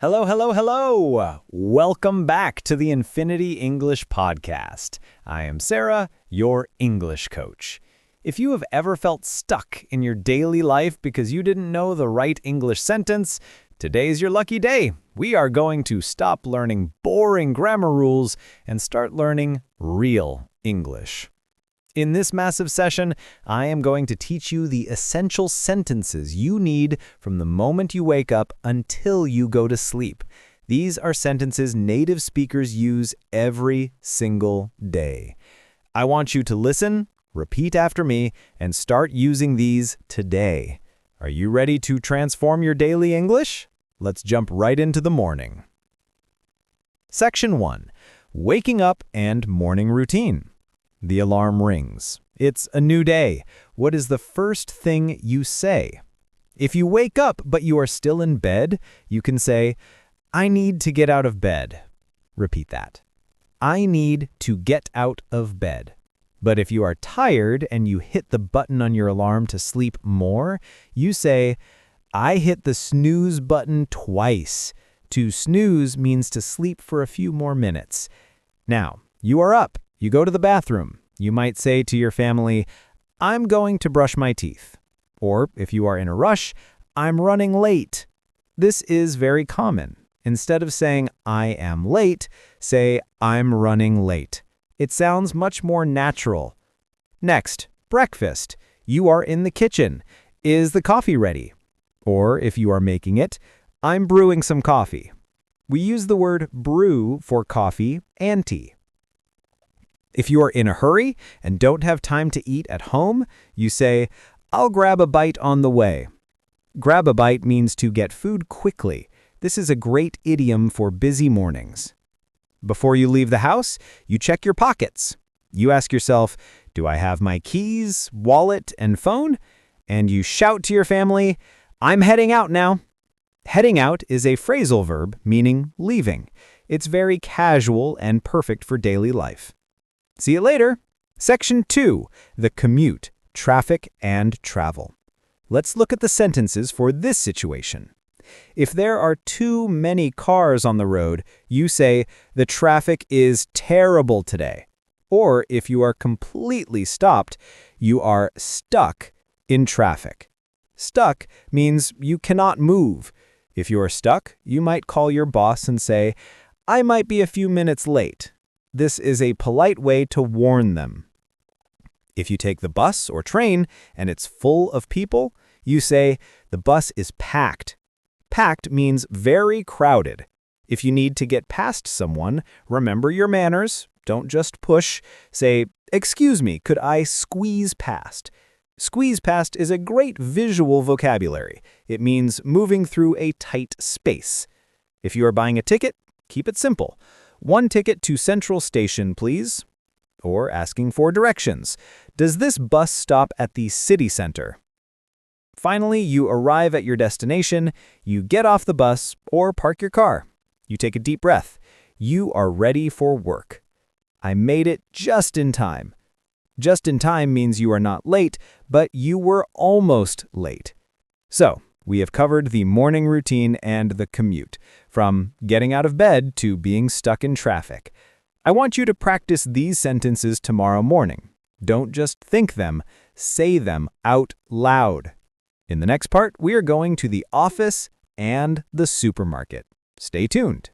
Hello, hello, hello! Welcome back to the Infinity English Podcast. I am Sarah, your English coach. If you have ever felt stuck in your daily life because you didn't know the right English sentence, today's your lucky day. We are going to stop learning boring grammar rules and start learning real English. In this massive session, I am going to teach you the essential sentences you need from the moment you wake up until you go to sleep. These are sentences native speakers use every single day. I want you to listen, repeat after me, and start using these today. Are you ready to transform your daily English? Let's jump right into the morning. Section 1. Waking up and morning routine. The alarm rings. It's a new day. What is the first thing you say? If you wake up but you are still in bed, you can say, I need to get out of bed. Repeat that. I need to get out of bed. But if you are tired and you hit the button on your alarm to sleep more, you say, I hit the snooze button twice. To snooze means to sleep for a few more minutes. Now, you are up. You go to the bathroom. You might say to your family, I'm going to brush my teeth. Or if you are in a rush, I'm running late. This is very common. Instead of saying, I am late, say, I'm running late. It sounds much more natural. Next, breakfast. You are in the kitchen. Is the coffee ready? Or if you are making it, I'm brewing some coffee. We use the word brew for coffee and tea. If you are in a hurry and don't have time to eat at home, you say, I'll grab a bite on the way. Grab a bite means to get food quickly. This is a great idiom for busy mornings. Before you leave the house, you check your pockets. You ask yourself, do I have my keys, wallet, and phone? And you shout to your family, I'm heading out now. Heading out is a phrasal verb meaning leaving. It's very casual and perfect for daily life. See you later. Section 2. The commute, traffic and travel. Let's look at the sentences for this situation. If there are too many cars on the road, you say, the traffic is terrible today. Or if you are completely stopped, you are stuck in traffic. Stuck means you cannot move. If you are stuck, you might call your boss and say, I might be a few minutes late. This is a polite way to warn them. If you take the bus or train and it's full of people, you say, the bus is packed. Packed means very crowded. If you need to get past someone, remember your manners. Don't just push. Say, excuse me, could I squeeze past? Squeeze past is a great visual vocabulary. It means moving through a tight space. If you are buying a ticket, keep it simple. 1 ticket to Central Station, please. Or asking for directions. Does this bus stop at the city center? Finally, you arrive at your destination, you get off the bus or park your car. You take a deep breath. You are ready for work. I made it just in time. Just in time means you are not late, but you were almost late. So, we have covered the morning routine and the commute, from getting out of bed to being stuck in traffic. I want you to practice these sentences tomorrow morning. Don't just think them, say them out loud. In the next part, we are going to the office and the supermarket. Stay tuned.